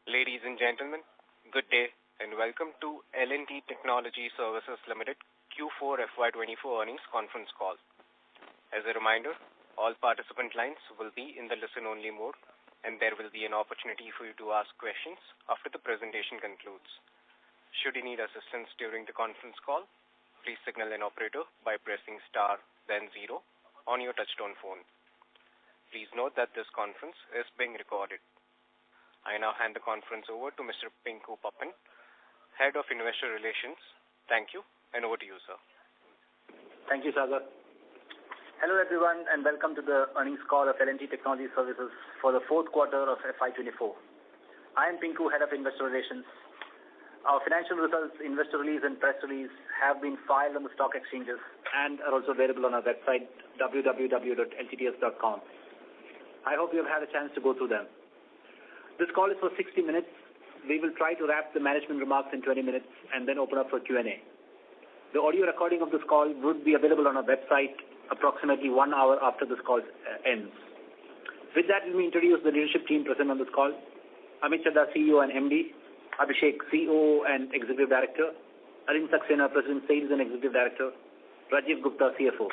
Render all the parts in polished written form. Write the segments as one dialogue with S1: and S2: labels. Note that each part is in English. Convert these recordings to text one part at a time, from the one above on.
S1: Ladies and gentlemen, good day and welcome to L&T Technology Services Limited Q4 FY24 earnings conference call. As a reminder, all participant lines will be in the listen-only mode and there will be an opportunity for you to ask questions after the presentation concludes. Should you need assistance during the conference call, please signal an operator by pressing star then 0 on your touchtone phone. Please note that this conference is being recorded. I now hand the conference over to Mr. Pinku Pappan, Head of Investor Relations. Thank you, and over to you, sir.
S2: Thank you, Sagar. Hello, everyone, and welcome to the earnings call of L&T Technology Services for the fourth quarter of FY24. I am Pinku, Head of Investor Relations. Our financial results, investor release, and press release have been filed on the stock exchanges and are also available on our website, www.ltts.com. I hope you have had a chance to go through them. This call is for 60 minutes. We will try to wrap the management remarks in 20 minutes and then open up for Q&A. The audio recording of this call would be available on our website approximately 1 hour after this call ends. With that, let me introduce the leadership team present on this call. Amit Chadha, CEO and MD. Abhishek, COO and Executive Director. Arvind Saxena, President, Sales and Executive Director. Rajiv Gupta, CFO.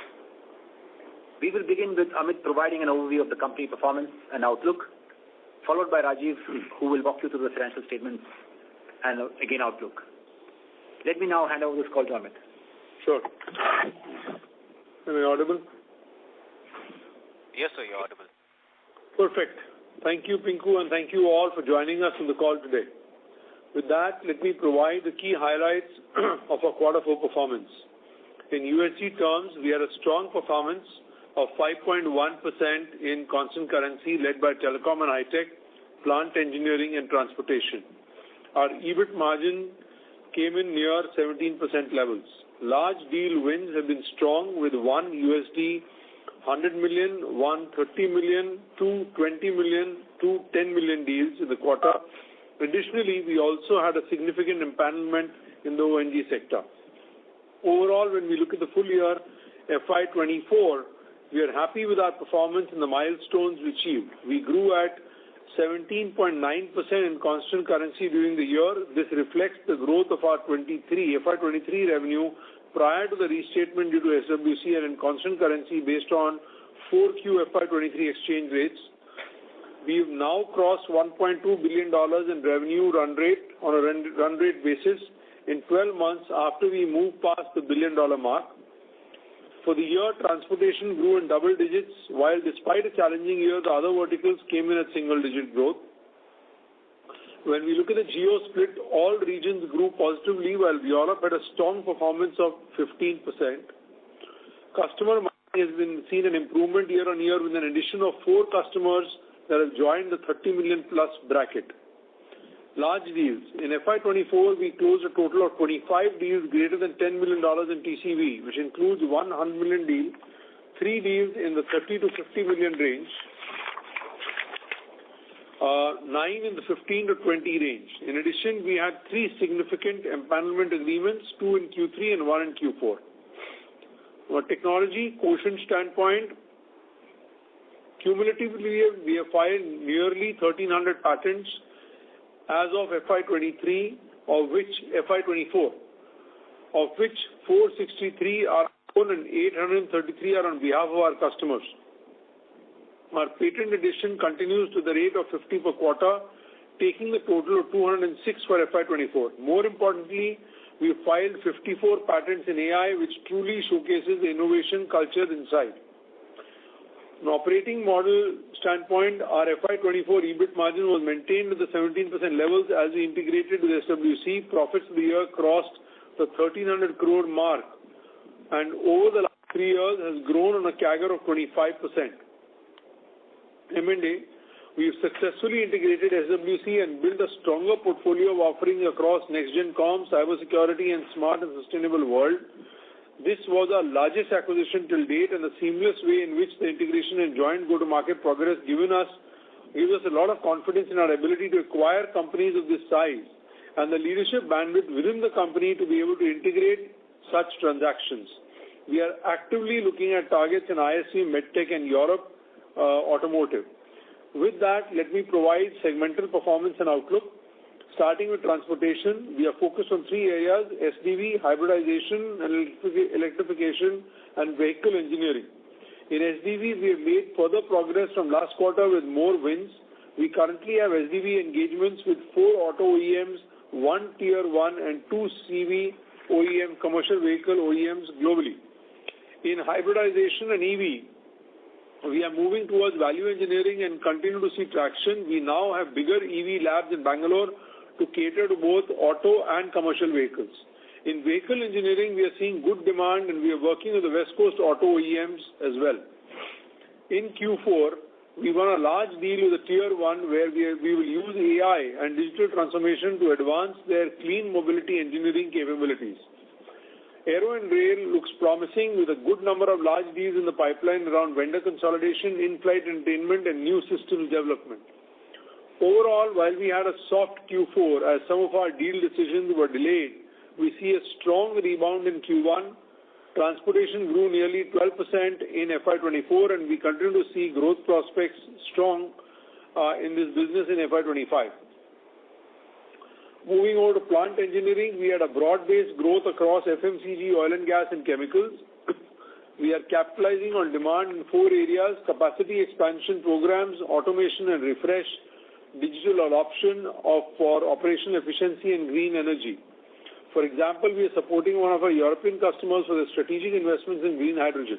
S2: We will begin with Amit providing an overview of the company performance and outlook, followed by Rajiv, who will walk you through the financial statements and again outlook. Let me now hand over this call to Amit.
S3: Sure. Am I audible?
S1: Yes, sir, you're audible.
S3: Perfect. Thank you, Pinku, and thank you all for joining us on the call today. With that, let me provide the key highlights of our quarter 4 performance. In USD terms, we had a strong performance of 5.1% in constant currency led by telecom and high-tech, plant engineering and transportation. Our EBIT margin came in near 17% levels. Large deal wins have been strong with $1 $100 million, $1 $30 million, $2 $20 million, $2 $10 million deals in the quarter. Additionally, we also had a significant empanelment in the O&G sector. Overall, when we look at the full year FY24, we are happy with our performance and the milestones we achieved. We grew at 17.9% in constant currency during the year. This reflects the growth of our FY23 revenue prior to the restatement due to SWC and in constant currency based on 4Q FY23 exchange rates. We have now crossed $1.2 billion in revenue run rate on a run rate basis in 12 months after we moved past the $1 billion mark. For the year, transportation grew in double digits, while despite a challenging year, the other verticals came in at single-digit growth. When we look at the geo split, all regions grew positively, while Europe had a strong performance of 15%. Customer has been seen an improvement year-on-year with an addition of 4 customers that have joined the 30 million plus bracket. Large deals. In FY24, we closed a total of 25 deals greater than $10 million in TCV, which includes 100 million deal, 3 deals in the 30 to 50 million range, 9 in the 15 to 20 range. In addition, we had 3 significant empanelment agreements, 2 in Q3 and 1 in Q4. From a technology quotient standpoint, cumulatively, we have filed nearly 1,300 patents as of FY23, of which FY24, of which 463 are own and 833 are on behalf of our customers. Our patent addition continues to the rate of 50 per quarter, taking the total of 206 for FY24. More importantly, we filed 54 patents in AI, which truly showcases the innovation culture inside. From an operating model standpoint, our FY24 EBIT margin was maintained at the 17% levels as we integrated with SWC. Profits of the year crossed the 1,300 crore mark and over the last 3 years has grown on a CAGR of 25%. M&A, we have successfully integrated SWC and built a stronger portfolio of offerings across next-gen comms, cybersecurity and smart and sustainable world. This was our largest acquisition till date, and the seamless way in which the integration and joint go-to-market progress gives us a lot of confidence in our ability to acquire companies of this size and the leadership bandwidth within the company to be able to integrate such transactions. We are actively looking at targets in ISV, MedTech, and Europe automotive. With that, let me provide segmental performance and outlook. Starting with transportation, we are focused on three areas: SDV, hybridization, and electrification, and vehicle engineering. In SDV, we have made further progress from last quarter with more wins. We currently have SDV engagements with 4 auto OEMs, 1 Tier 1 and 2 CV OEM, commercial vehicle OEMs globally. In hybridization and EV, we are moving towards value engineering and continue to see traction. We now have bigger EV labs in Bangalore to cater to both auto and commercial vehicles. In vehicle engineering, we are seeing good demand and we are working with the West Coast auto OEMs as well. In Q4, we won a large deal with a Tier 1 where we will use AI and digital transformation to advance their clean mobility engineering capabilities. Aero and rail looks promising with a good number of large deals in the pipeline around vendor consolidation, in-flight entertainment, and new systems development. Overall, while we had a soft Q4 as some of our deal decisions were delayed, we see a strong rebound in Q1. Transportation grew nearly 12% in FY24, and we continue to see growth prospects strong in this business in FY25. Moving over to plant engineering, we had a broad-based growth across FMCG, oil and gas, and chemicals. We are capitalizing on demand in 4 areas: capacity expansion programs, automation and refresh, digital adoption for operational efficiency, and green energy. For example, we are supporting one of our European customers for their strategic investments in green hydrogen.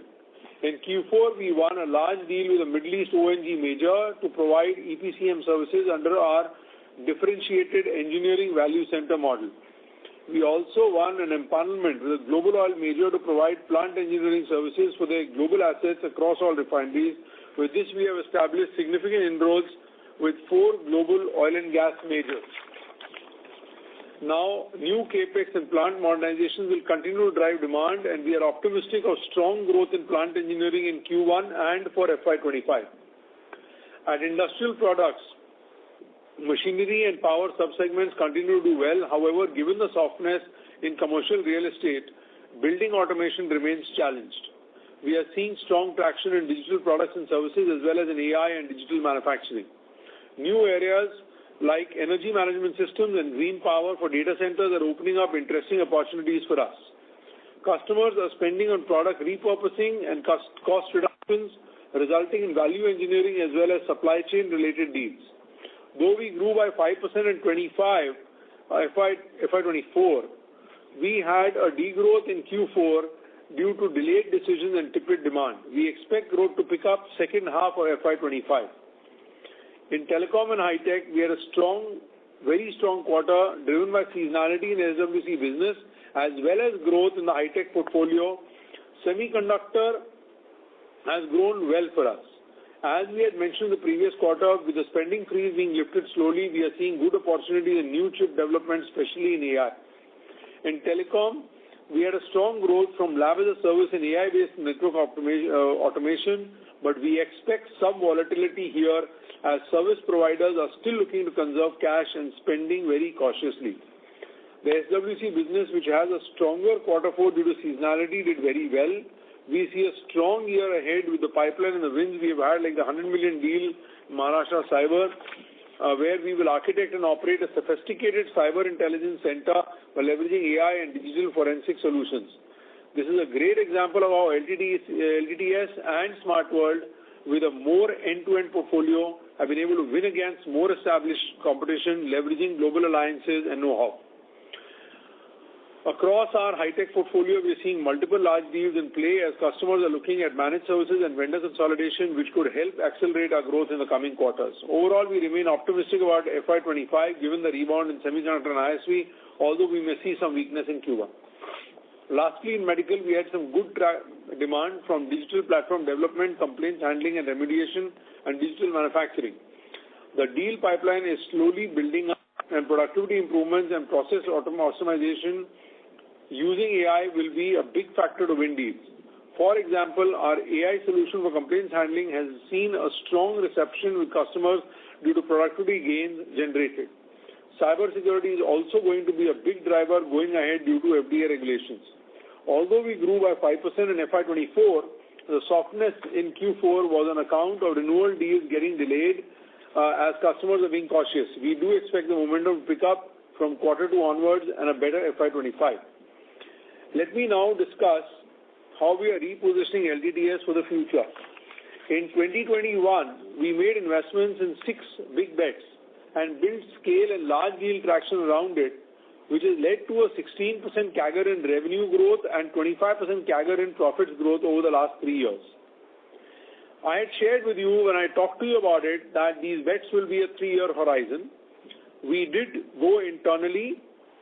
S3: In Q4, we won a large deal with a Middle East ONG major to provide EPCM services under our differentiated engineering value center model. We also won an empanelment with a global oil major to provide plant engineering services for their global assets across all refineries. With this, we have established significant inroads with 4 global oil and gas majors. Now, new capex and plant modernizations will continue to drive demand, and we are optimistic of strong growth in plant engineering in Q1 and for FY25. At industrial products, machinery and power subsegments continue to do well. However, given the softness in commercial real estate, building automation remains challenged. We are seeing strong traction in digital products and services as well as in AI and digital manufacturing. New areas like energy management systems and green power for data centers are opening up interesting opportunities for us. Customers are spending on product repurposing and cost reductions, resulting in value engineering as well as supply chain related deals. Though we grew by 5% in FY24, we had a degrowth in Q4 due to delayed decisions and tepid demand. We expect growth to pick up second half of FY25. In telecom and high-tech, we had a very strong quarter driven by seasonality in SWC business as well as growth in the high-tech portfolio. Semiconductor has grown well for us. As we had mentioned the previous quarter, with the spending freeze being lifted slowly, we are seeing good opportunity in new chip development, especially in AI. In telecom, we had a strong growth from lab as a service in AI-based network automation, but we expect some volatility here as service providers are still looking to conserve cash and spending very cautiously. The SWC business, which has a stronger Q4 due to seasonality, did very well. We see a strong year ahead with the pipeline and the wins we have had, like the 100 million deal Maharashtra Cyber, where we will architect and operate a sophisticated cyber intelligence center by leveraging AI and digital forensic solutions. This is a great example of how LTTS and Smart World, with a more end-to-end portfolio, have been able to win against more established competition, leveraging global alliances and know-how. Across our high-tech portfolio, we are seeing multiple large deals in play as customers are looking at managed services and vendor consolidation, which could help accelerate our growth in the coming quarters. Overall, we remain optimistic about FY25 given the rebound in semiconductor and ISV, although we may see some weakness in Q1. Lastly, in medical, we had some good demand from digital platform development, complaints handling and remediation, and digital manufacturing. The deal pipeline is slowly building up, and productivity improvements and process optimization using AI will be a big factor to win deals. For example, our AI solution for complaints handling has seen a strong reception with customers due to productivity gains generated. Cybersecurity is also going to be a big driver going ahead due to FDA regulations. Although we grew by 5% in FY24, the softness in Q4 was on account of renewal deals getting delayed as customers are being cautious. We do expect the momentum to pick up from quarter 2 onwards and a better FY25. Let me now discuss how we are repositioning LTTS for the future. In 2021, we made investments in 6 big bets and built scale and large deal traction around it, which has led to a 16% CAGR in revenue growth and 25% CAGR in profits growth over the last 3 years. I had shared with you when I talked to you about it that these bets will be a 3-year horizon. We did go internally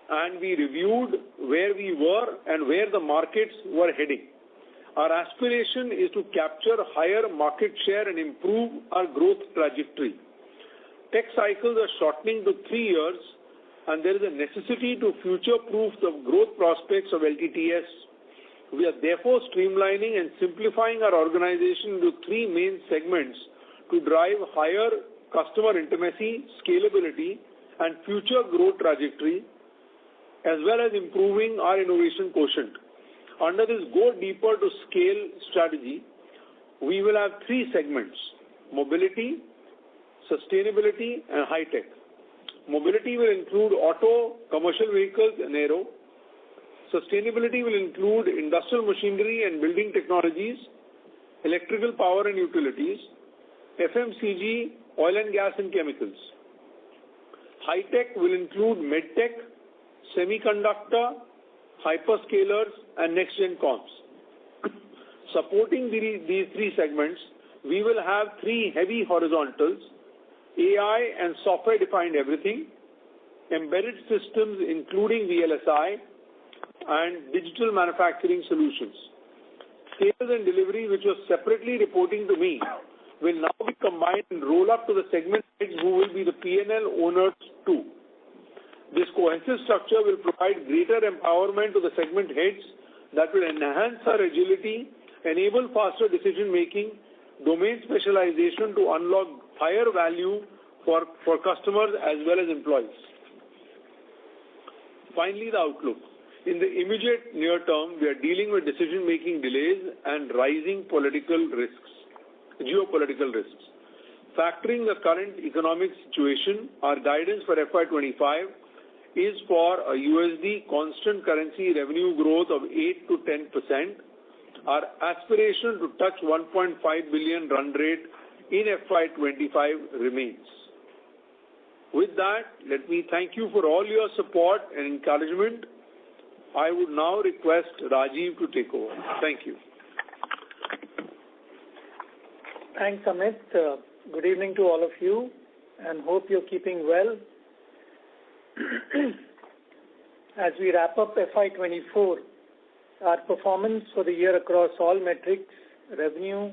S3: and we reviewed where we were and where the markets were heading. Our aspiration is to capture higher market share and improve our growth trajectory. Tech cycles are shortening to 3 years, and there is a necessity to future-proof the growth prospects of LTTS. We are therefore streamlining and simplifying our organization into 3 main segments to drive higher customer intimacy, scalability, and future growth trajectory, as well as improving our innovation quotient. Under this Go Deeper to Scale strategy, we will have 3 segments: mobility, sustainability, and high-tech. Mobility will include auto, commercial vehicles, and aero. Sustainability will include industrial machinery and building technologies, electrical power and utilities, FMCG, oil and gas and chemicals. High-tech will include medtech, semiconductor, hyperscalers, and next-gen comms. Supporting these 3 segments, we will have 3 heavy horizontals: AI and software-defined everything, embedded systems including VLSI, and digital manufacturing solutions. Sales and delivery, which was separately reporting to me, will now be combined and roll up to the segment heads who will be the P&L owners too. This cohesive structure will provide greater empowerment to the segment heads that will enhance our agility, enable faster decision-making, domain specialization to unlock higher value for customers as well as employees. Finally, the outlook. In the immediate near term, we are dealing with decision-making delays and rising geopolitical risks. Factoring the current economic situation, our guidance for FY25 is for a USD constant currency revenue growth of 8 to 10%. Our aspiration to touch 1.5 billion run rate in FY25 remains. With that, let me thank you for all your support and encouragement. I would now request Rajiv to take over. Thank you.
S4: Thanks, Amit. Good evening to all of you, and hope you're keeping well. As we wrap up FY24, our performance for the year across all metrics, revenue,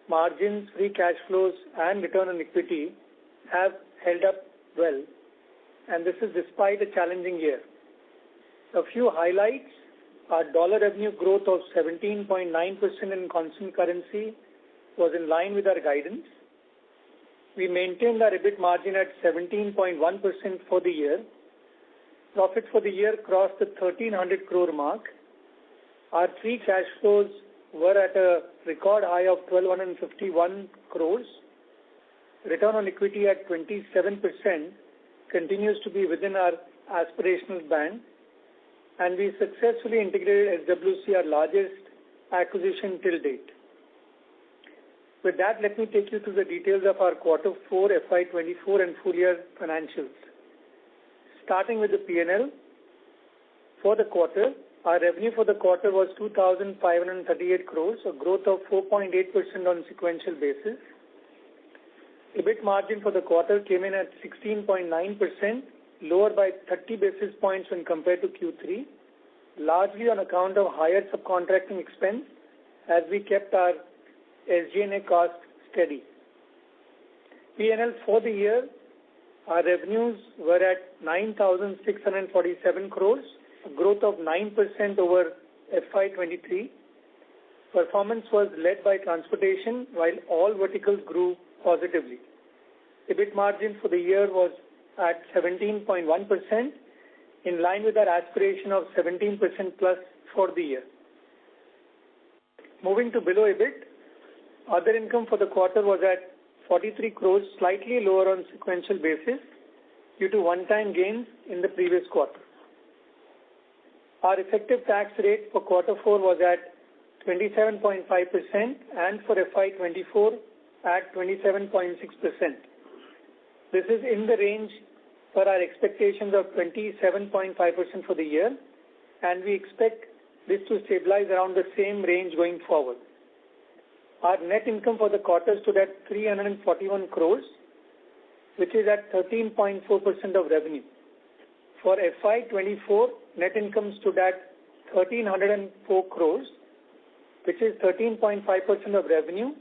S4: margins, free cash flows, and return on equity have held up well, and this is despite a challenging year. A few highlights: our dollar revenue growth of 17.9% in constant currency was in line with our guidance. We maintained our EBIT margin at 17.1% for the year. Profit for the year crossed the 1,300 crore mark. Our free cash flows were at a record high of 1,251 crores. Return on equity at 27% continues to be within our aspirational band, and we successfully integrated SWC, our largest acquisition till date. With that, let me take you through the details of our Quarter 4 FY24 and full year financials. Starting with the P&L, for the quarter, our revenue for the quarter was 2,538 crores, a growth of 4.8% on sequential basis. EBIT margin for the quarter came in at 16.9%, lower by 30 basis points when compared to Q3, largely on account of higher subcontracting expense as we kept our SG&A cost steady. P&L for the year, our revenues were at 9,647 crores, a growth of 9% over FY23. Performance was led by transportation, while all verticals grew positively. EBIT margin for the year was at 17.1%, in line with our aspiration of 17% plus for the year. Moving to below EBIT, other income for the quarter was at 43 crores, slightly lower on sequential basis due to one-time gains in the previous quarter. Our effective tax rate for quarter 4 was at 27.5% and for FY24 at 27.6%. This is in the range for our expectations of 27.5% for the year, and we expect this to stabilize around the same range going forward. Our net income for the quarter stood at 341 crores, which is at 13.4% of revenue. For FY24, net income stood at 1,304 crores, which is 13.5% of revenue,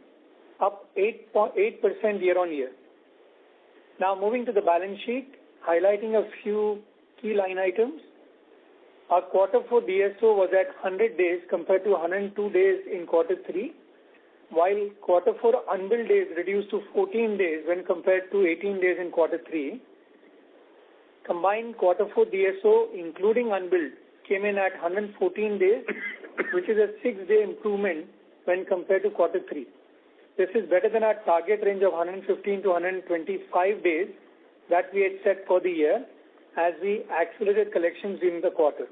S4: up 8% year on year. Now moving to the balance sheet, highlighting a few key line items. Our quarter 4 DSO was at 100 days compared to 102 days in quarter 3, while quarter 4 unbilled days reduced to 14 days when compared to 18 days in quarter 3. Combined quarter 4 DSO, including unbilled, came in at 114 days, which is a 6-day improvement when compared to quarter 3. This is better than our target range of 115 to 125 days that we had set for the year as we accelerated collections during the quarter.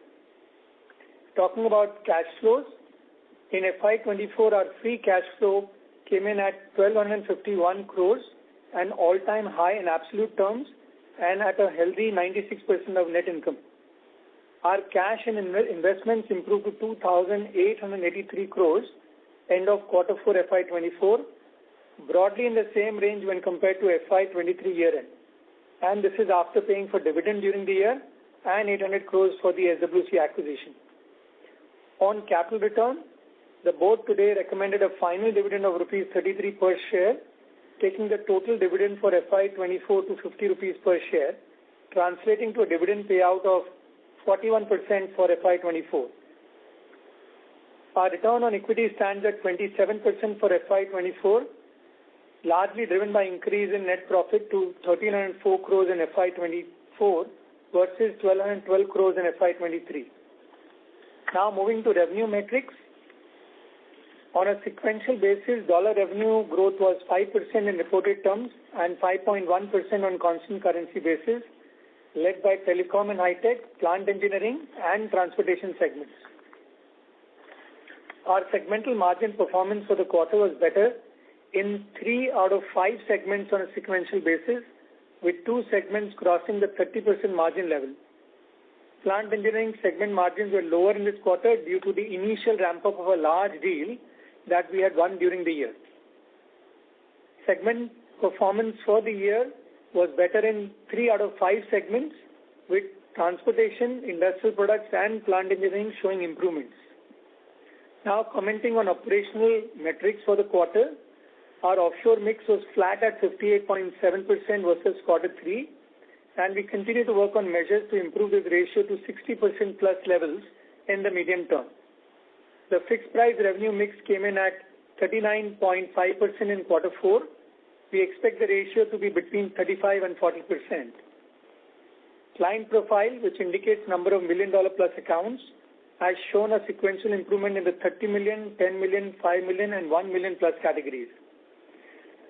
S4: Talking about cash flows, in FY24, our free cash flow came in at 1,251 crores, an all-time high in absolute terms and at a healthy 96% of net income. Our cash and investments improved to 2,883 crores end of quarter 4 FY24, broadly in the same range when compared to FY23 year-end. And this is after paying for dividend during the year and 800 crores for the SWC acquisition. On capital return, the board today recommended a final dividend of rupees 33 per share, taking the total dividend for FY24 to 50 rupees per share, translating to a dividend payout of 41% for FY24. Our return on equity stands at 27% for FY24, largely driven by increase in net profit to 1,304 crores in FY24 versus 1,212 crores in FY23. Now moving to revenue metrics. On a sequential basis, dollar revenue growth was 5% in reported terms and 5.1% on constant currency basis, led by telecom and high-tech, plant engineering, and transportation segments. Our segmental margin performance for the quarter was better in 3 out of 5 segments on a sequential basis, with 2 segments crossing the 30% margin level. Plant engineering segment margins were lower in this quarter due to the initial ramp-up of a large deal that we had won during the year. Segment performance for the year was better in 3 out of 5 segments, with transportation, industrial products, and plant engineering showing improvements. Now commenting on operational metrics for the quarter, our offshore mix was flat at 58.7% versus quarter 3, and we continue to work on measures to improve this ratio to 60% plus levels in the medium term. The fixed price revenue mix came in at 39.5% in quarter 4. We expect the ratio to be between 35 and 40%. Client profile, which indicates number of $1 million plus accounts, has shown a sequential improvement in the 30 million, 10 million, 5 million, and 1 million plus categories.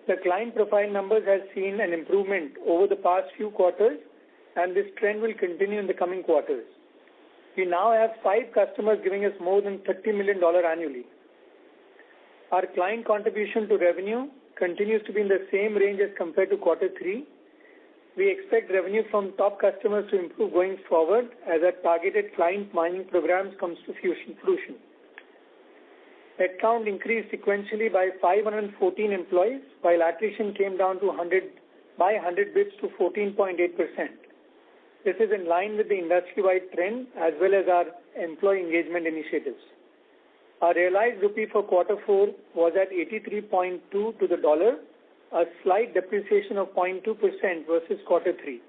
S4: The client profile numbers have seen an improvement over the past few quarters, and this trend will continue in the coming quarters. We now have 5 customers giving us more than $30 million annually. Our client contribution to revenue continues to be in the same range as compared to quarter 3. We expect revenue from top customers to improve going forward as our targeted client mining programs comes to fruition. Headcount increased sequentially by 514 employees, while attrition came down to 100 bps to 14.8%. This is in line with the industry-wide trend as well as our employee engagement initiatives. Our realized rupee for quarter 4 was at 83.2 to the dollar, a slight depreciation of 0.2% versus quarter 3.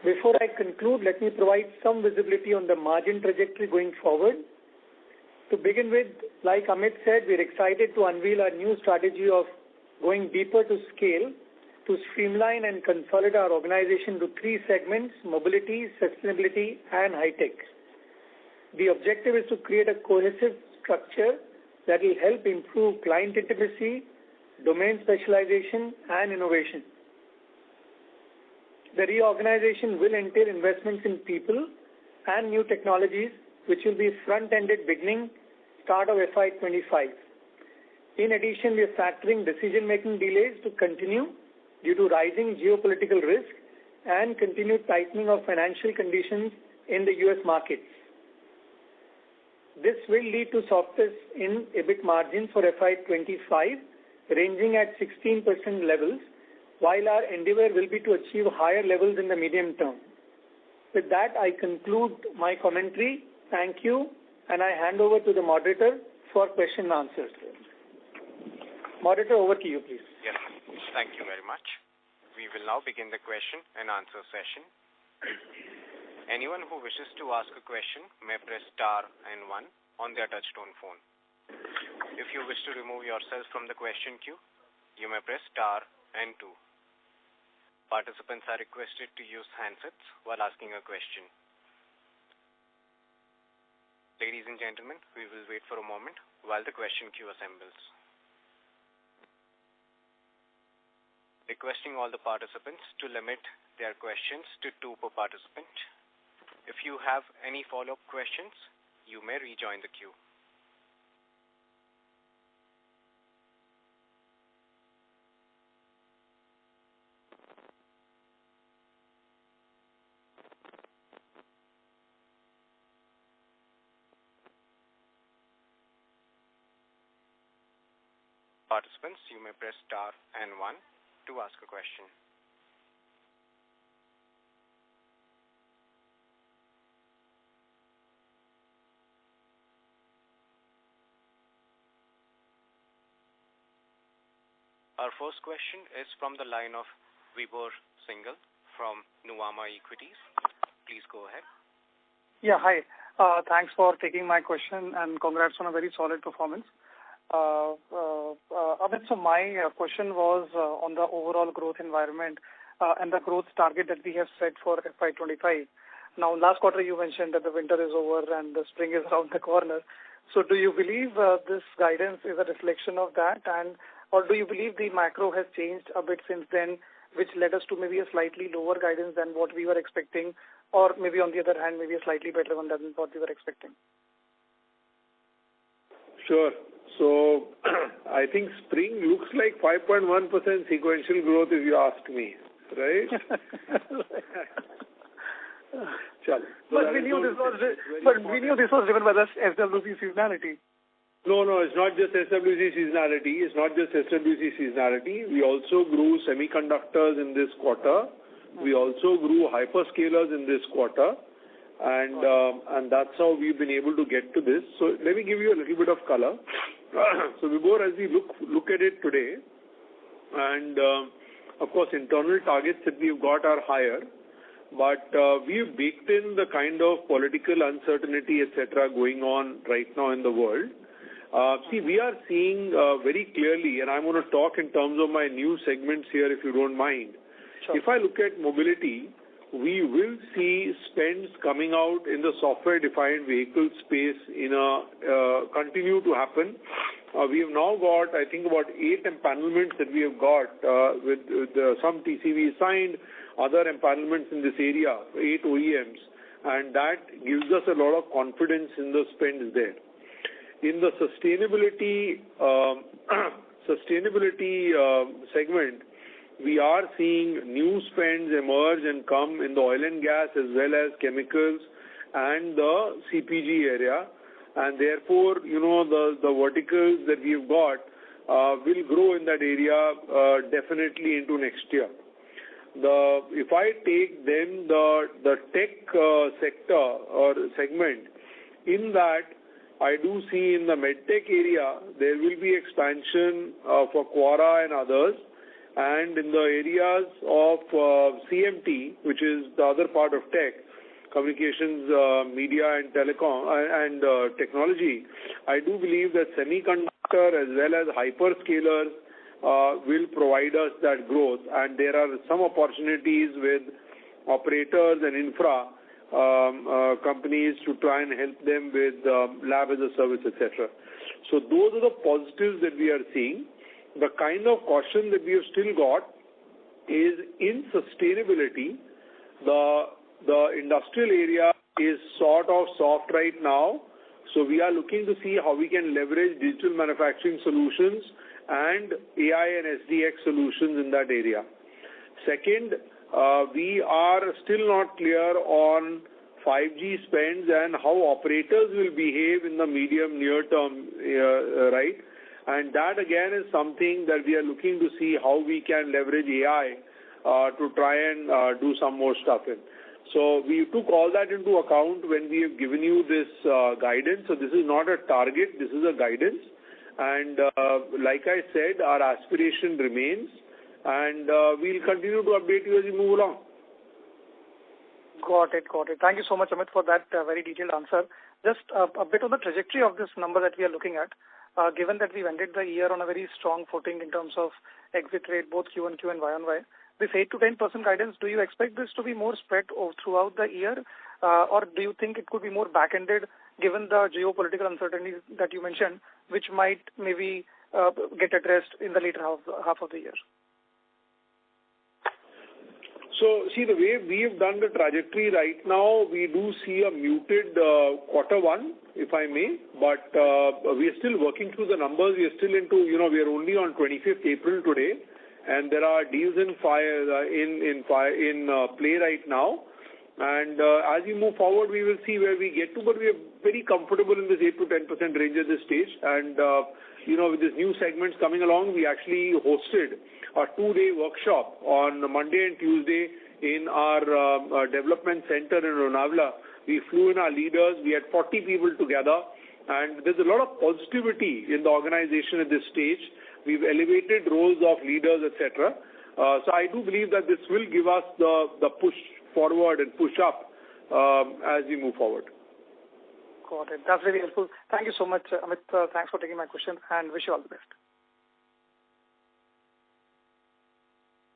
S4: Before I conclude, let me provide some visibility on the margin trajectory going forward. To begin with, like Amit said, we're excited to unveil our new strategy of going deeper to scale, to streamline and consolidate our organization to 3 segments: mobility, sustainability, and high-tech. The objective is to create a cohesive structure that will help improve client intimacy, domain specialization, and innovation. The reorganization will entail investments in people and new technologies, which will be front-ended beginning start of FY25. In addition, we are factoring decision-making delays to continue due to rising geopolitical risk and continued tightening of financial conditions in the U.S. markets. This will lead to softness in EBIT margins for FY25, ranging at 16% levels, while our endeavor will be to achieve higher levels in the medium term. With that, I conclude my commentary. Thank you, and I hand over to the moderator for question and answers. Moderator, over to you, please.
S1: Yes, thank you very much. We will now begin the question and answer session. Anyone who wishes to ask a question may press star and 1 on their touchtone phone. If you wish to remove yourself from the question queue, you may press star and 2. Participants are requested to use handsets while asking a question. Ladies and gentlemen, we will wait for a moment while the question queue assembles. Requesting all the participants to limit their questions to 2 per participant. If you have any follow-up questions, you may rejoin the queue. Participants, you may press star and 1 to ask a question. Our first question is from the line of Vibhor Singhal from Nuvama Equities. Please go ahead.
S5: Yeah, hi. Thanks for taking my question and congrats on a very solid performance. Amit, so my question was on the overall growth environment and the growth target that we have set for FY25. Now, last quarter you mentioned that the winter is over and the spring is around the corner. So do you believe this guidance is a reflection of that, or do you believe the macro has changed a bit since then, which led us to maybe a slightly lower guidance than what we were expecting, or maybe on the other hand, maybe a slightly better one than what we were expecting?
S3: Sure. So I think spring looks like 5.1% sequential growth if you ask me, right?
S5: But we knew this was driven by the SWC seasonality.
S3: No, it's not just SWC seasonality. We also grew semiconductors in this quarter. We also grew hyperscalers in this quarter. And that's how we've been able to get to this. So let me give you a little bit of color. So Vibhor, as we look at it today, and of course internal targets that we've got are higher, but we've baked in the kind of political uncertainty, etc., going on right now in the world. See, we are seeing very clearly, and I'm going to talk in terms of my new segments here, if you don't mind. Sure. If I look at mobility, we will see spends coming out in the software-defined vehicle space continue to happen. We have now got, I think, about 8 empanelments that we have got with some TCV signed, other empanelments in this area, 8 OEMs, and that gives us a lot of confidence in the spends there. In the sustainability segment, we are seeing new spends emerge and come in the oil and gas as well as chemicals and the CPG area. And therefore, the verticals that we've got will grow in that area definitely into next year. If I take then the tech sector or segment, in that I do see in the medtech area, there will be expansion for Quora and others. And in the areas of CMT, which is the other part of tech, communications, media and telecom and technology, I do believe that semiconductor as well as hyperscalers will provide us that growth. And there are some opportunities with operators and infra companies to try and help them with lab as a service, etc. So those are the positives that we are seeing. the kind of caution that we have still got is in sustainability. The industrial area is sort of soft right now. So we are looking to see how we can leverage digital manufacturing solutions and AI and SDX solutions in that area. Second, we are still not clear on 5G spends and how operators will behave in the medium near term, right? And that again is something that we are looking to see how we can leverage AI to try and do some more stuff in. So we took all that into account when we have given you this guidance. So this is not a target, this is a guidance. And like I said, our aspiration remains, and we'll continue to update you as we move along.
S5: Got it. Thank you so much, Amit, for that very detailed answer. Just a bit on the trajectory of this number that we are looking at. Given that we've ended the year on a very strong footing in terms of exit rate, both Q-on-Q and Y-on-Y, this 8 to 10% guidance, do you expect this to be more spread throughout the year, or do you think it could be more back-ended given the geopolitical uncertainties that you mentioned, which might maybe get addressed in the later half of the year?
S3: So, see, the way we have done the trajectory right now, we do see a muted quarter one, if I may, but we are still working through the numbers. We are still into, we are only on 25th April today, and there are deals in play right now. And as we move forward, we will see where we get to, but we are very comfortable in this 8 to 10% range at this stage. And, with these new segments coming along, we actually hosted a 2-day workshop on Monday and Tuesday in our development center in Lonavala. We flew in our leaders. We had 40 people together, and there's a lot of positivity in the organization at this stage. We've elevated roles of leaders, etc. So I do believe that this will give us the push forward and push up as we move forward.
S5: Got it. That's very helpful. Thank you so much, Amit. Thanks for taking my question, and wish you all the best.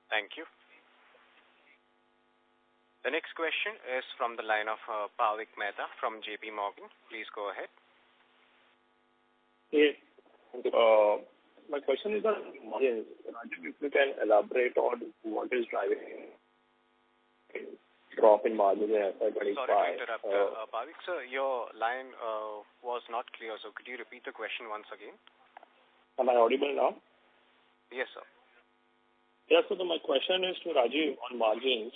S1: Thank you. The next question is from the line of Bhavik Mehta from JP Morgan. Please go ahead.
S6: Yes. My question is on margins. If you can elaborate on what is driving drop in margins in FY25.
S1: Sorry to interrupt. Bhavik, sir, your line was not clear, so could you repeat the question once again?
S6: Am I audible now?
S1: Yes, sir.
S6: Yeah, so my question is to Rajiv on margins.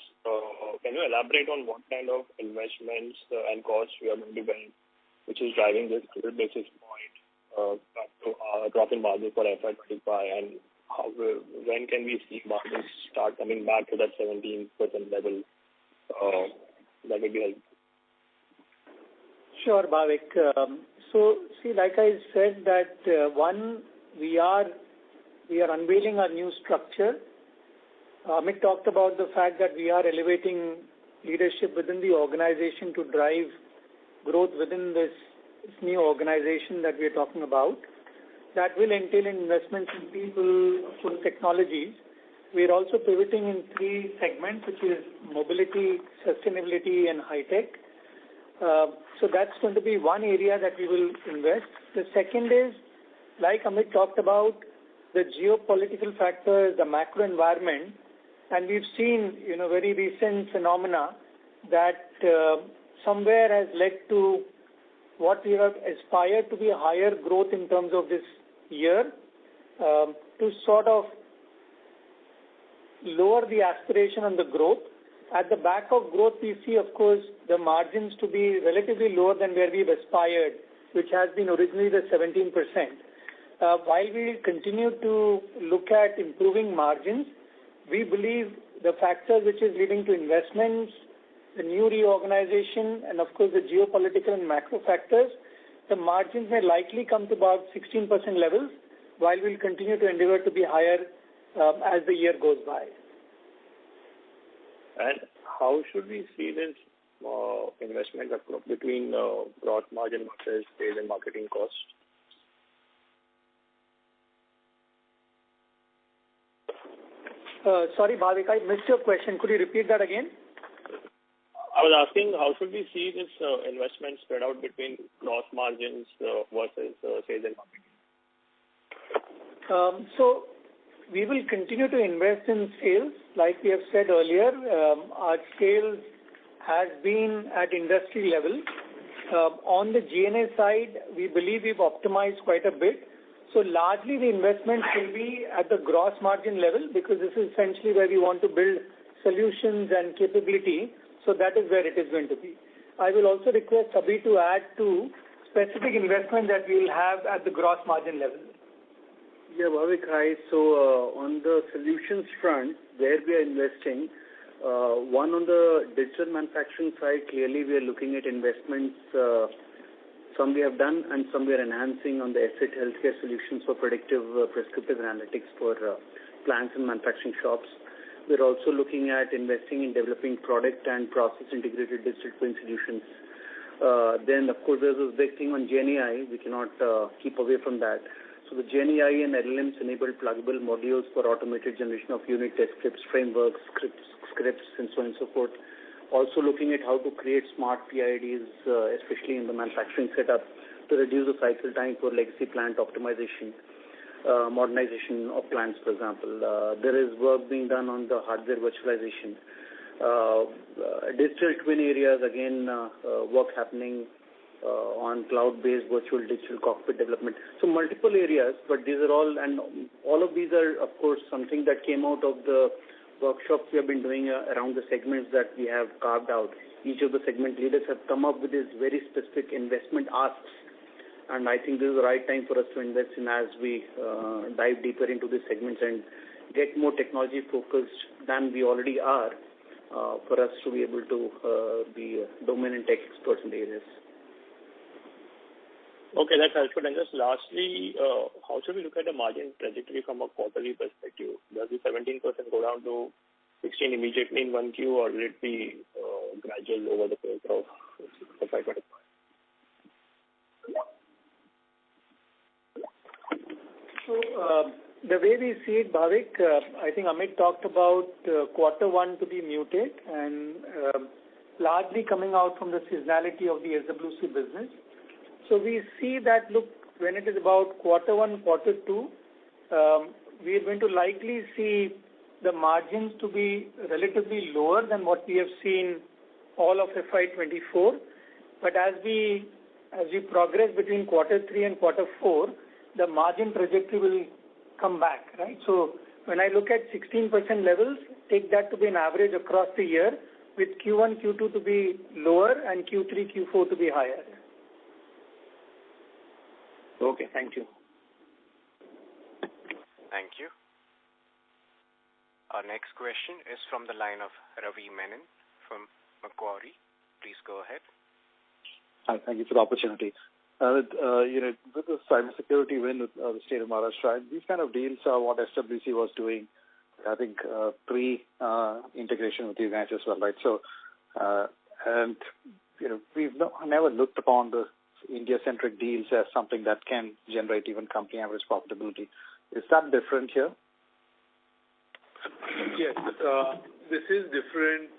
S6: Can you elaborate on what kind of investments and costs we are going to bring, which is driving this 100 basis point drop in margins for FY25, and when can we see margins start coming back to that 17% level? That would be helpful.
S4: Sure, Bhavik. So, see, like I said, that one, we are unveiling our new structure. Amit talked about the fact that we are elevating leadership within the organization to drive growth within this new organization that we are talking about. That will entail investments in people, full technologies. We are also pivoting in 3 segments, which is mobility, sustainability, and high-tech. So that's going to be one area that we will invest. The second is, like Amit talked about, the geopolitical factors, the macro environment, and we've seen, very recent phenomena that somewhere has led to what we have aspired to be a higher growth in terms of this year, to sort of lower the aspiration on the growth. At the back of growth, we see, of course, the margins to be relatively lower than where we've aspired, which has been originally the 17%. While we continue to look at improving margins, we believe the factors which is leading to investments, the new reorganization, and of course the geopolitical and macro factors, the margins may likely come to about 16% levels, while we'll continue to endeavor to be higher as the year goes by.
S6: And how should we see this investment between gross margin versus sales and marketing costs?
S4: Sorry, Bhavik, I missed your question. Could you repeat that again?
S6: I was asking, how should we see this investment spread out between gross margins versus sales and marketing?
S4: So we will continue to invest in sales. Like we have said earlier, our sales has been at industry level. On the G&A side, we believe we've optimized quite a bit. So largely the investment will be at the gross margin level because this is essentially where we want to build solutions and capability. So that is where it is going to be. I will also request Abhi to add to specific investment that we will have at the gross margin level.
S7: Yeah, Bhavik, hi. So on the solutions front, where we are investing, one on the digital manufacturing side, clearly we are looking at investments. Some we have done and some we are enhancing on the asset healthcare solutions for predictive prescriptive analytics for plants and manufacturing shops. We're also looking at investing in developing product and process integrated digital twin solutions. Then, of course, there's this big thing on GenAI. We cannot keep away from that. So the GenAI and LLMs enable pluggable modules for automated generation of unit test scripts, frameworks, scripts, and so on and so forth. Also looking at how to create smart PIDs, especially in the manufacturing setup, to reduce the cycle time for legacy plant optimization, modernization of plants, for example. There is work being done on the hardware virtualization. Digital twin areas, again, work happening on cloud-based virtual digital cockpit development. So multiple areas, but these are all, and all of these are, of course, something that came out of the workshops we have been doing around the segments that we have carved out. Each of the segment leaders have come up with these very specific investment asks, and I think this is the right time for us to invest in as we dive deeper into these segments and get more technology focused than we already are for us to be able to be domain and tech experts in the areas.
S6: Okay, that's helpful. And just lastly, how should we look at the margin trajectory from a quarterly perspective? Does the 17% go down to 16 immediately in 1Q, or will it be gradual over the course of FY25?
S4: So the way we see it, Bhavik, I think Amit talked about quarter one to be muted and largely coming out from the seasonality of the SWC business. So we see that, look, when it is about quarter one, quarter two, we are going to likely see the margins to be relatively lower than what we have seen all of FY24. But as we progress between quarter three and quarter four, the margin trajectory will come back, right? So when I look at 16% levels, take that to be an average across the year, with Q1, Q2 to be lower and Q3, Q4 to be higher.
S6: Okay, thank you.
S1: Thank you. Our next question is from the line of Ravi Menon from Macquarie. Please go ahead.
S8: Hi, thank you for the opportunity. With the cybersecurity win with the state of Maharashtra, these kind of deals are what SWC was doing, I think, pre-integration with you guys as well, right? So, we've never looked upon the India-centric deals as something that can generate even company average profitability. Is that different here?
S3: Yes, this is different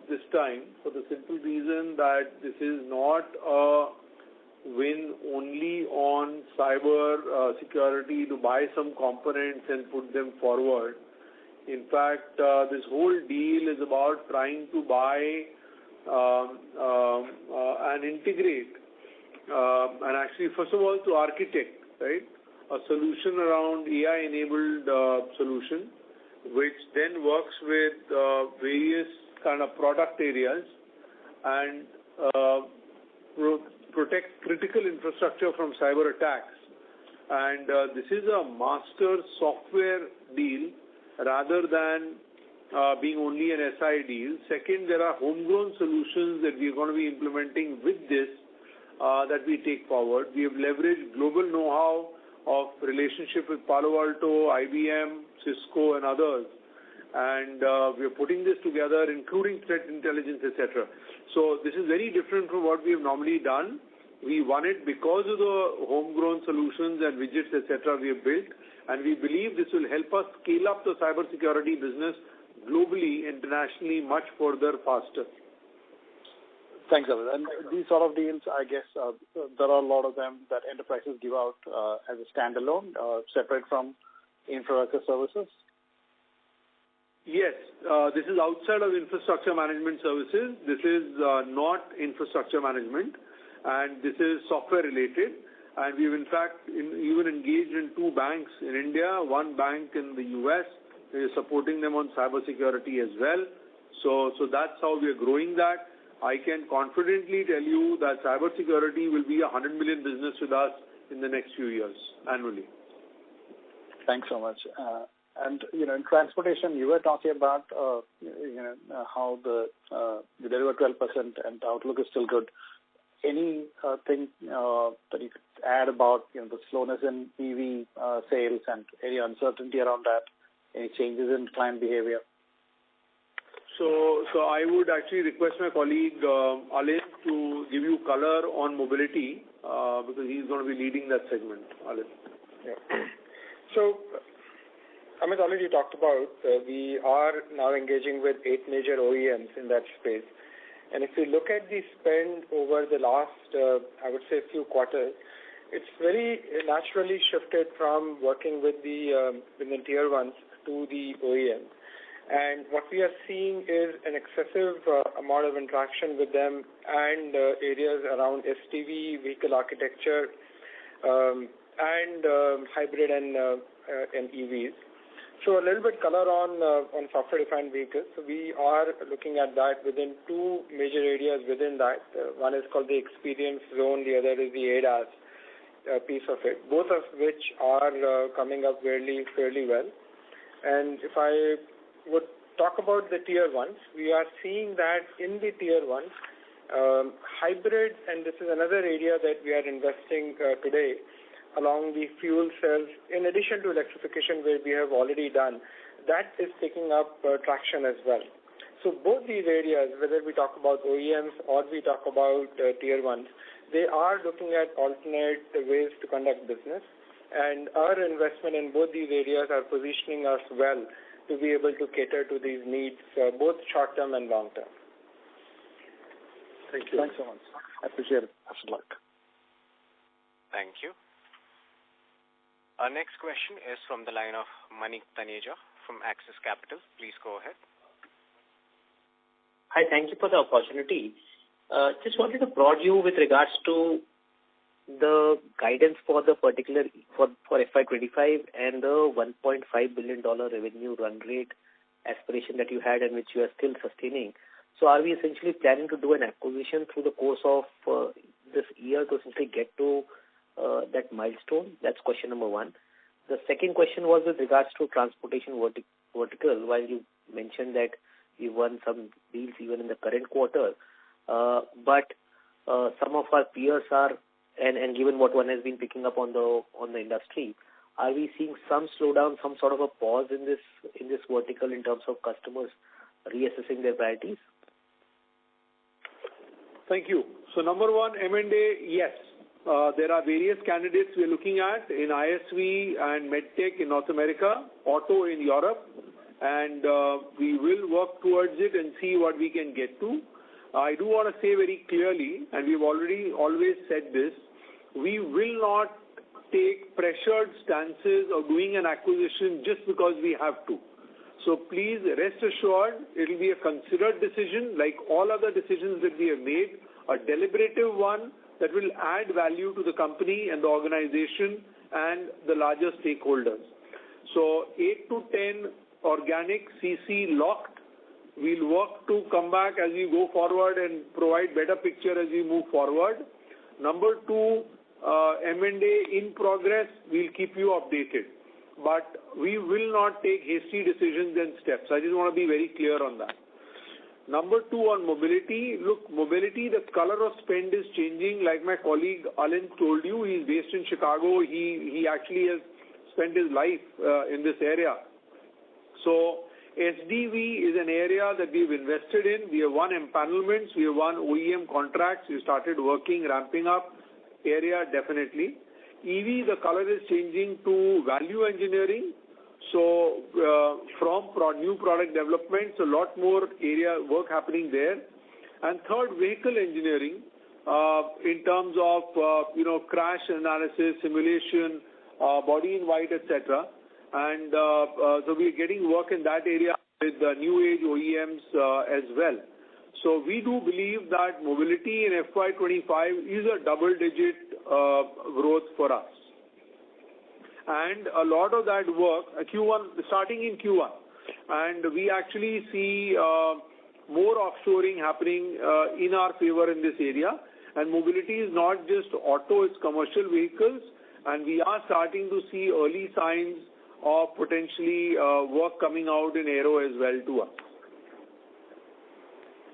S3: this time for the simple reason that this is not a win only on cyber security to buy some components and put them forward. In fact, this whole deal is about trying to buy and integrate and actually, first of all, to architect, right, a solution around AI-enabled solution, which then works with various kind of product areas and protect critical infrastructure from cyber attacks. And this is a master software deal rather than being only an SI deal. Second, there are homegrown solutions that we are going to be implementing with this that we take forward. We have leveraged global know-how of relationship with Palo Alto, IBM, Cisco, and others. And we are putting this together, including threat intelligence, etc. So this is very different from what we have normally done. We won it because of the homegrown solutions and widgets, etc. we have built. And we believe this will help us scale up the cybersecurity business globally, internationally, much further, faster.
S8: Thanks, Amit. And these sort of deals, I guess, there are a lot of them that enterprises give out as a standalone, separate from infra as a services.
S3: Yes, this is outside of infrastructure management services. This is not infrastructure management, and this is software related. And we've in fact even engaged in 2 banks in India, 1 bank in the US, is supporting them on cybersecurity as well. So that's how we are growing that. I can confidently tell you that cybersecurity will be a 100 million business with us in the next few years annually.
S8: Thanks so much. And in transportation, you were talking about how you deliver 12% and the outlook is still good. Any thing that you could add about the slowness in EV sales and any uncertainty around that? Any changes in client behavior?
S3: So I would actually request my colleague Alin to give you color on mobility because he's going to be leading that segment. Alin.
S9: Yeah. So Amit already talked about we are now engaging with 8 major OEMs in that space. And if you look at the spend over the last, I would say, few quarters, it's very naturally shifted from working with the tier ones to the OEM. And what we are seeing is an excessive amount of interaction with them and areas around SDV, vehicle architecture, and hybrid and EVs. So a little bit color on software-defined vehicles. So we are looking at that within 2 major areas within that. One is called the experience zone. The other is the ADAS piece of it, both of which are coming up fairly well. And if I would talk about the tier ones, we are seeing that in the tier ones, hybrid, and this is another area that we are investing today, along the fuel cells, in addition to electrification, where we have already done, that is picking up traction as well. So both these areas, whether we talk about OEMs or we talk about tier ones, they are looking at alternate ways to conduct business. And our investment in both these areas are positioning us well to be able to cater to these needs, both short-term and long-term.
S3: Thank you.
S8: Thanks so much. I appreciate it. Best of luck.
S1: Thank you. Our next question is from the line of Manik Taneja from Axis Capital. Please go ahead.
S10: Hi, thank you for the opportunity. Just wanted to prod you with regards to the guidance for the particular for FY25 and the $1.5 billion revenue run rate aspiration that you had and which you are still sustaining. So are we essentially planning to do an acquisition through the course of this year to essentially get to that milestone? That's question number 1. The second question was with regards to transportation vertical. While you mentioned that you won some deals even in the current quarter, but some of our peers are, and given what one has been picking up on the industry, are we seeing some slowdown, some sort of a pause in this vertical in terms of customers reassessing their priorities?
S3: Thank you. So number 1, M&A, yes. There are various candidates we are looking at in ISV and MedTech in North America, auto in Europe, and we will work towards it and see what we can get to. I do want to say very clearly, and we've always said this, we will not take pressured stances of doing an acquisition just because we have to. So please rest assured, it will be a considered decision like all other decisions that we have made, a deliberative one, that will add value to the company and the organization and the larger stakeholders. So 8 to 10 organic CC locked. We'll work to come back as we go forward and provide better picture as we move forward. Number 2, M&A in progress, we'll keep you updated. But we will not take hasty decisions and steps. I just want to be very clear on that. Number 2, on mobility. Look, mobility, the color of spend is changing. Like my colleague Alin told you, he's based in Chicago. He actually has spent his life in this area. So SDV is an area that we've invested in. We have won empanelments. We have won OEM contracts. We started working, ramping up area definitely. EV, the color is changing to value engineering. So from new product development, so a lot more area work happening there. And third, vehicle engineering in terms of crash analysis, simulation, body in white, etc. And so we're getting work in that area with the new age OEMs as well. So we do believe that mobility in FY25 is a double-digit growth for us. And a lot of that work, starting in Q1, and we actually see more offshoring happening in our favor in this area. And mobility is not just auto, it's commercial vehicles, and we are starting to see early signs of potentially work coming out in aero as well to us.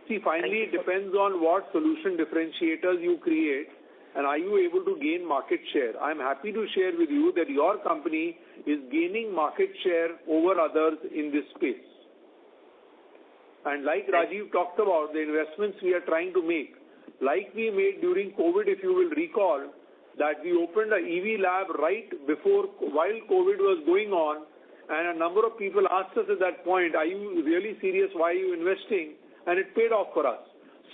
S3: See, finally, it depends on what solution differentiators you create, and are you able to gain market share. I'm happy to share with you that your company is gaining market share over others in this space. And like Rajiv talked about, the investments we are trying to make, like we made during COVID, if you will recall, that we opened a EV lab right while COVID was going on, and a number of people asked us at that point, are you really serious? Why are you investing? And it paid off for us.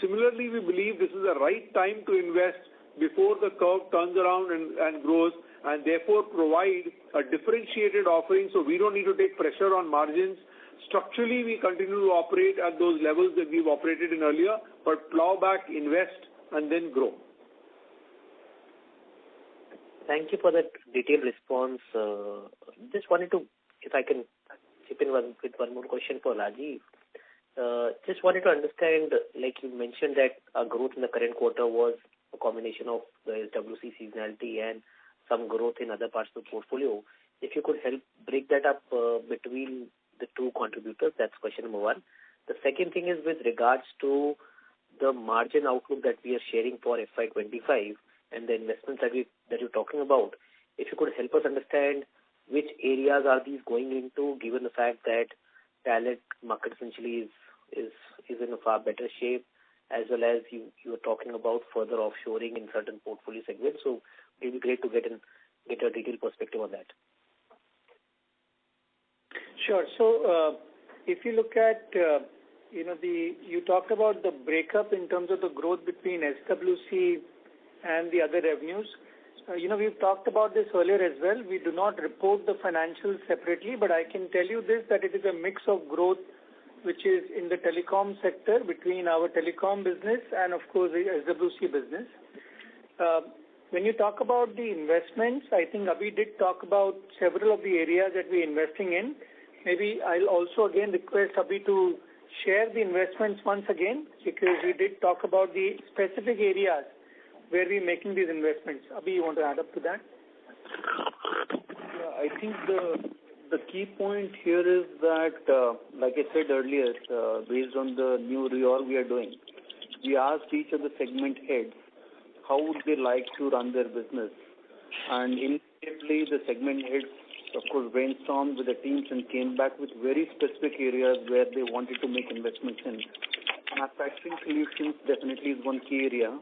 S3: Similarly, we believe this is the right time to invest before the curve turns around and grows, and therefore provide a differentiated offering so we don't need to take pressure on margins. Structurally, we continue to operate at those levels that we've operated in earlier, but plow back, invest, and then grow.
S10: Thank you for that detailed response. Just wanted to, if I can chip in with one more question for Rajiv. Just wanted to understand, like you mentioned that our growth in the current quarter was a combination of the SWC seasonality and some growth in other parts of the portfolio. If you could help break that up between the two contributors, that's question number one. The second thing is with regards to the margin outlook that we are sharing for FY25 and the investments that you're talking about. If you could help us understand which areas are these going into, given the fact that talent market essentially is in a far better shape, as well as you are talking about further offshoring in certain portfolio segments. So it would be great to get a detailed perspective on that.
S4: Sure. So if you look at, you talked about the breakup in terms of the growth between SWC and the other revenues. We've talked about this earlier as well. We do not report the financials separately, but I can tell you this, that it is a mix of growth which is in the telecom sector between our telecom business and, of course, the SWC business. When you talk about the investments, I think Abhi did talk about several of the areas that we're investing in. Maybe I'll also again request Abhi to share the investments once again, because we did talk about the specific areas where we're making these investments. Abhi, you want to add up to that?
S7: Yeah, I think the key point here is that, like I said earlier, based on the new reorg we are doing, we asked each of the segment heads how would they like to run their business. And immediately the segment heads, of course, brainstormed with the teams and came back with very specific areas where they wanted to make investments in. Manufacturing solutions definitely is one key area.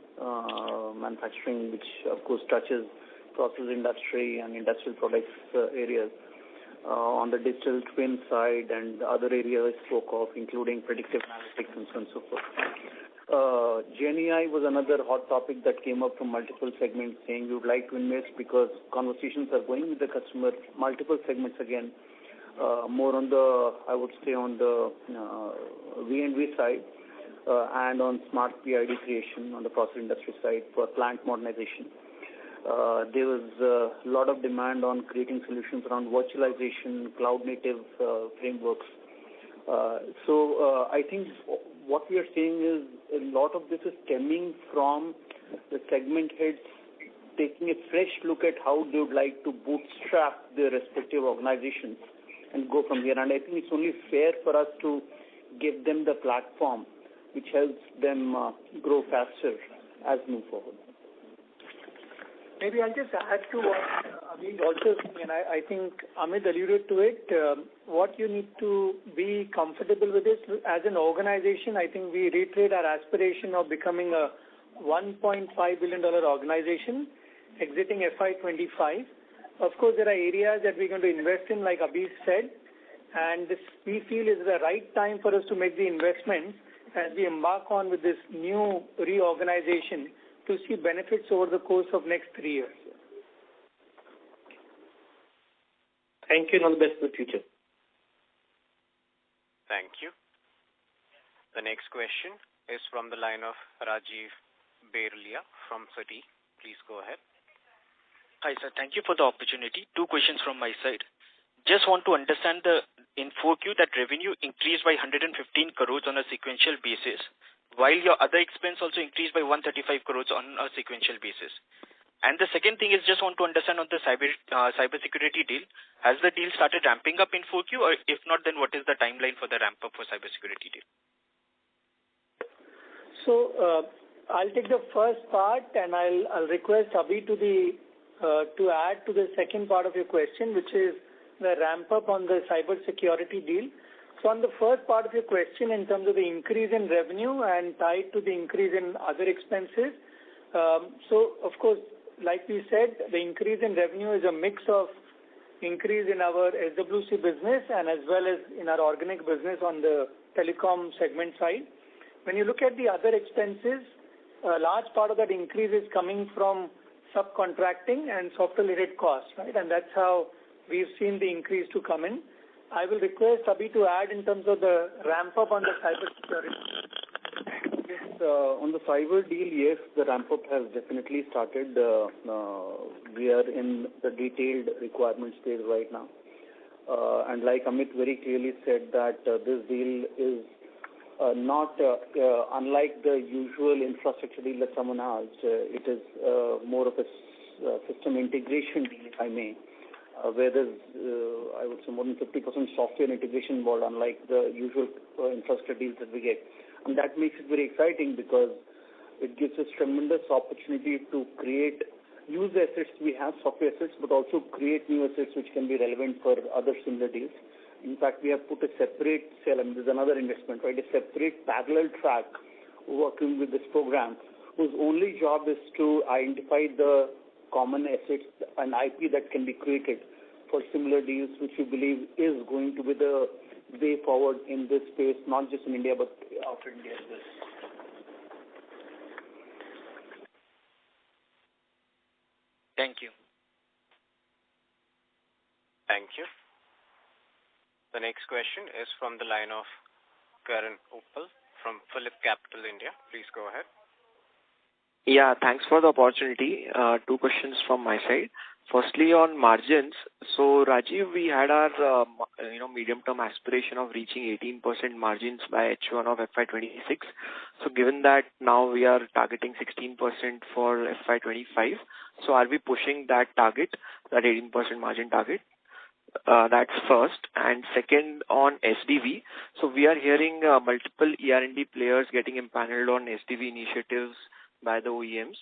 S7: Manufacturing, which of course touches process industry and industrial products areas. On the digital twin side and other areas I spoke of, including predictive analytics and so on and so forth. GenAI was another hot topic that came up from multiple segments, saying we would like to invest because conversations are going with the customer, multiple segments again, more on the, I would say, on the V&V side and on smart PID creation on the process industry side for plant modernization. There was a lot of demand on creating solutions around virtualization, cloud-native frameworks. So I think what we are seeing is a lot of this is stemming from the segment heads taking a fresh look at how they would like to bootstrap their respective organizations and go from here. And I think it's only fair for us to give them the platform which helps them grow faster as we move forward.
S4: Maybe I'll just add to what Abhi also saying, and I think Amit alluded to it. What you need to be comfortable with is, as an organization, I think we reiterate our aspiration of becoming a $1.5 billion organization exiting FY25. Of course, there are areas that we're going to invest in, like Abhi said, and this we feel is the right time for us to make the investments as we embark on with this new reorganization to see benefits over the course of next 3 years.
S10: Thank you and all the best for the future.
S1: Thank you. The next question is from the line of Rajiv Berlia from Citi. Please go ahead.
S11: Hi, sir. Thank you for the opportunity. Two questions from my side. Just want to understand in 4Q that revenue increased by 115 crores on a sequential basis, while your other expense also increased by 135 crores on a sequential basis. And the second thing is just want to understand on the cybersecurity deal. Has the deal started ramping up in 4Q, or if not, then what is the timeline for the ramp up for cybersecurity deal?
S4: So I'll take the first part, and I'll request Abhi to add to the second part of your question, which is the ramp up on the cybersecurity deal. So on the first part of your question, in terms of the increase in revenue and tied to the increase in other expenses, so of course, like we said, the increase in revenue is a mix of increase in our SWC business and as well as in our organic business on the telecom segment side. When you look at the other expenses, a large part of that increase is coming from subcontracting and software-related costs, right? And that's how we've seen the increase to come in. I will request Abhi to add in terms of the ramp up on the cybersecurity.
S7: Yes, on the cyber deal, yes, the ramp up has definitely started. We are in the detailed requirement stage right now. And like Amit very clearly said that this deal is not unlike the usual infrastructure deal that someone has. It is more of a system integration deal, if I may, where there's, I would say, more than 50% software integration involved, unlike the usual infrastructure deals that we get. And that makes it very exciting because it gives us tremendous opportunity to use the assets we have, software assets, but also create new assets which can be relevant for other similar deals. In fact, we have put a separate cell, and there's another investment, right? A separate parallel track working with this program, whose only job is to identify the common assets and IP that can be created for similar deals, which we believe is going to be the way forward in this space, not just in India, but outside India as well.
S11: Thank you.
S1: Thank you. The next question is from the line of Karan Uppal from Phillip Capital India. Please go ahead.
S12: Yeah, thanks for the opportunity. Two questions from my side. Firstly, on margins. So, Rajiv, we had our medium-term aspiration of reaching 18% margins by H1 of FY26. So, given that now we are targeting 16% for FY25, so are we pushing that target, that 18% margin target? That's first. And second, on SDV. So, we are hearing multiple ER&D players getting empaneled on SDV initiatives by the OEMs.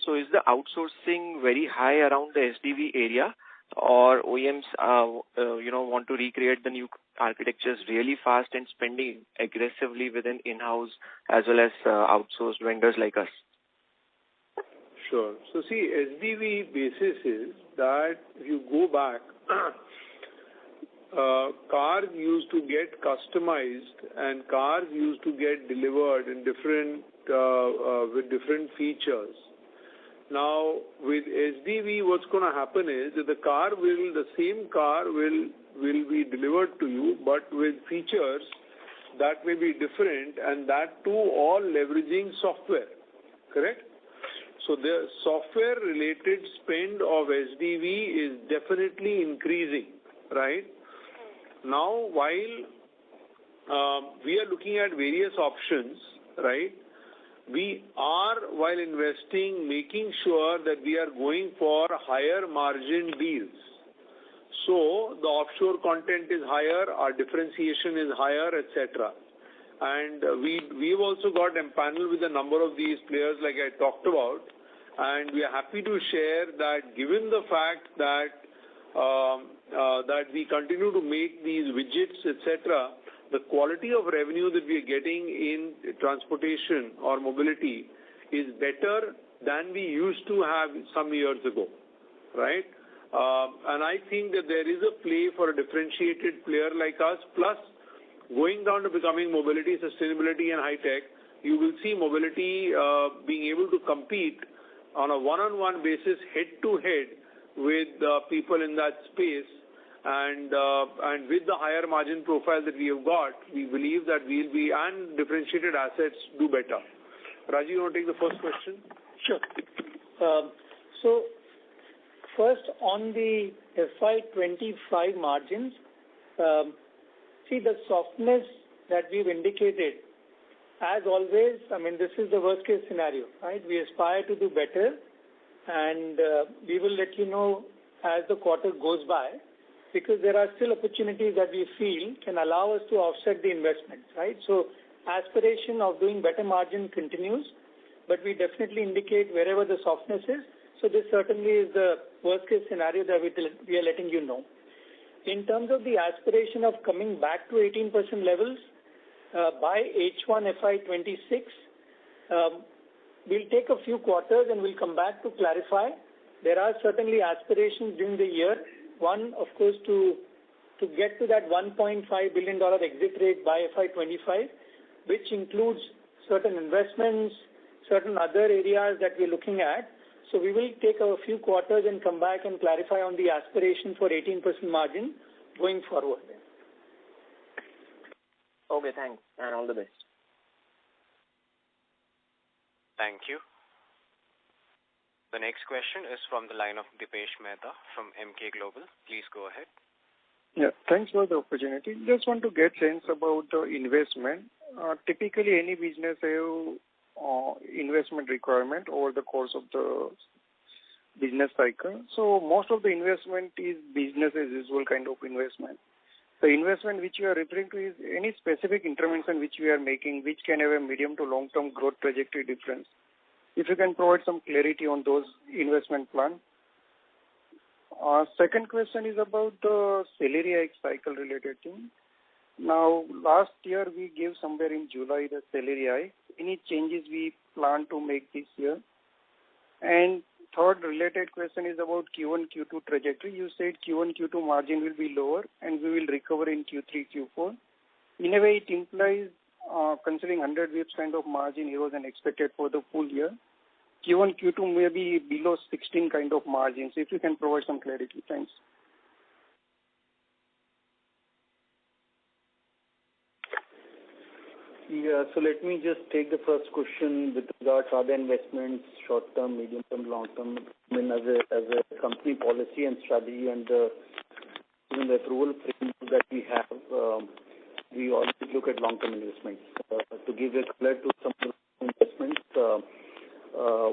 S12: So is the outsourcing very high around the SDV area, or OEMs want to recreate the new architectures really fast and spending aggressively within in-house as well as outsourced vendors like us?
S3: Sure. So see, SDV basis is that if you go back, cars used to get customized and cars used to get delivered in different with different features. Now, with SDV, what's going to happen is that the same car will be delivered to you, but with features that may be different, and that too all leveraging software. Correct? So the software-related spend of SDV is definitely increasing, right? Now, while we are looking at various options, right, we are, while investing, making sure that we are going for higher margin deals. So the offshore content is higher, our differentiation is higher, etc. And we've also got empaneled with a number of these players like I talked about, and we are happy to share that given the fact that that we continue to make these widgets, etc., the quality of revenue that we are getting in transportation or mobility is better than we used to have some years ago, right? And I think that there is a play for a differentiated player like us, plus going down to becoming mobility, sustainability and high-tech, you will see mobility being able to compete on a one-on-one basis, head-to-head with people in that space. And with the higher margin profile that we have got, we believe that we'll be, and differentiated assets do better. Rajiv, you want to take the first question?
S4: Sure. So first on the FY25 margins, see the softness that we've indicated, as always, I mean, this is the worst case scenario, right? We aspire to do better, and we will let you know as the quarter goes by, because there are still opportunities that we feel can allow us to offset the investments, right? So aspiration of doing better margin continues, but we definitely indicate wherever the softness is. So this certainly is the worst case scenario that we are letting you know. In terms of the aspiration of coming back to 18% levels by H1 FY26, we'll take a few quarters and we'll come back to clarify. There are certainly aspirations during the year. One, of course, to get to that $1.5 billion exit rate by FY25, which includes certain investments, certain other areas that we're looking at. So we will take a few quarters and come back and clarify on the aspiration for 18% margin going forward.
S12: Okay, thanks, and all the best.
S1: Thank you. The next question is from the line of Dipesh Mehta from Emkay Global. Please go ahead.
S13: Yeah, thanks for the opportunity. Just want to get sense about the investment. Typically, any business have investment requirement over the course of the business cycle. So most of the investment is business as usual kind of investment. The investment which you are referring to is any specific intervention which we are making, which can have a medium to long-term growth trajectory difference. If you can provide some clarity on those investment plan. Second question is about the salary hike cycle related thing. Now, last year we gave somewhere in July the salary hike. Any changes we plan to make this year? And third related question is about Q1, Q2 trajectory. You said Q1, Q2 margin will be lower and we will recover in Q3, Q4. In a way, it implies considering 100 basis kind of margin erosion expected for the full year, Q1, Q2 may be below 16 kind of margins. If you can provide some clarity. Thanks.
S7: Yeah, so let me just take the first question with regard to other investments, short-term, medium-term, long-term. I mean, as a company policy and strategy and even the approval framework that we have, we always look at long-term investments. To give a color to some of the investments,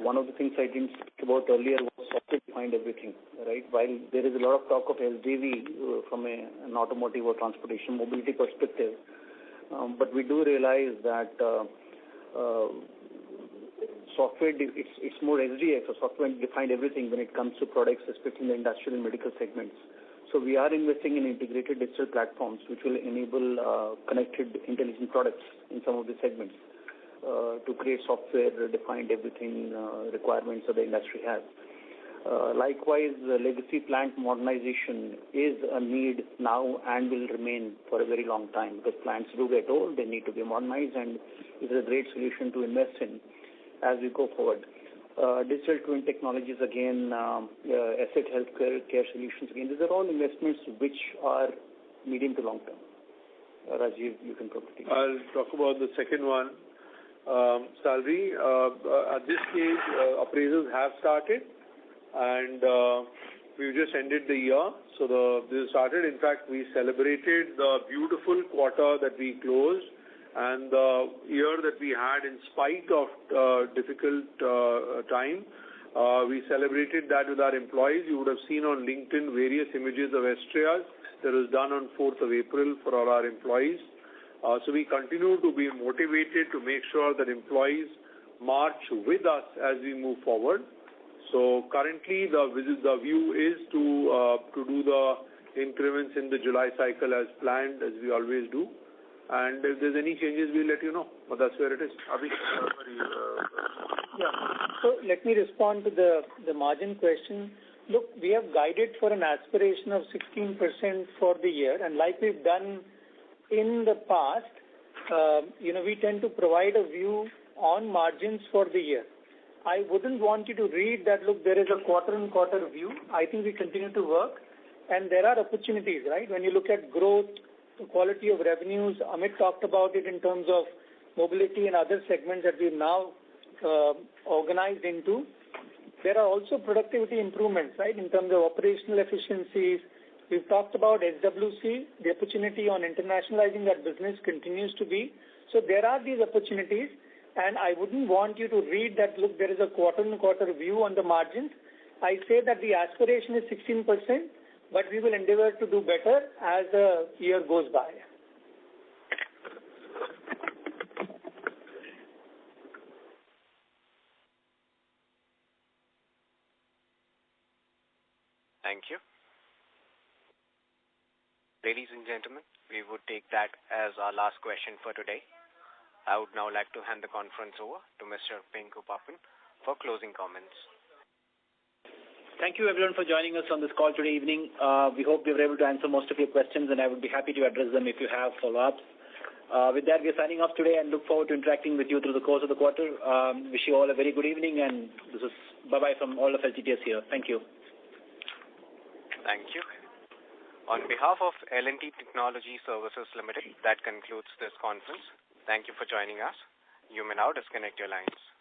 S7: one of the things I didn't speak about earlier was software-defined everything, right? While there is a lot of talk of SDV from an automotive or transportation mobility perspective, but we do realize that software, it's more SDX, so software-defined everything when it comes to products, especially in the industrial and medical segments. So we are investing in integrated digital platforms which will enable connected intelligent products in some of the segments to create software-defined everything requirements that the industry has. Likewise, legacy plant modernization is a need now and will remain for a very long time because plants do get old, they need to be modernized, and it is a great solution to invest in as we go forward. Digital twin technologies again, asset healthcare care solutions again, these are all investments which are medium to long term. Rajiv, you can probably take it.
S3: I'll talk about the second one. Salary, at this stage, appraisals have started and we've just ended the year. So this started. In fact, we celebrated the beautiful quarter that we closed and the year that we had in spite of difficult time. We celebrated that with our employees. You would have seen on LinkedIn various images of Estrias that was done on 4th of April for all our employees. So we continue to be motivated to make sure that employees march with us as we move forward. So currently the view is to do the increments in the July cycle as planned, as we always do. And if there's any changes, we'll let you know. But that's where it is.
S4: Yeah. So let me respond to the margin question. Look, we have guided for an aspiration of 16% for the year, and like we've done in the past, we tend to provide a view on margins for the year. I wouldn't want you to read that, look, there is a quarter-on-quarter view. I think we continue to work, and there are opportunities, right? When you look at growth, the quality of revenues, Amit talked about it in terms of mobility and other segments that we've now organized into. There are also productivity improvements, right, in terms of operational efficiencies. We've talked about SWC. The opportunity on internationalizing that business continues to be. So there are these opportunities, and I wouldn't want you to read that, look, there is a quarter-on-quarter view on the margins. I say that the aspiration is 16%, but we will endeavor to do better as the year goes by.
S1: Thank you. Ladies and gentlemen, we would take that as our last question for today. I would now like to hand the conference over to Mr. Pinku Pappan for closing comments.
S2: Thank you, everyone, for joining us on this call today evening. We hope we were able to answer most of your questions, and I would be happy to address them if you have follow-ups. With that, we're signing off today and look forward to interacting with you through the course of the quarter. Wish you all a very good evening, and this is bye-bye from all of LTTS here. Thank you.
S1: Thank you. On behalf of L&T Technology Services Limited, that concludes this conference. Thank you for joining us. You may now disconnect your lines.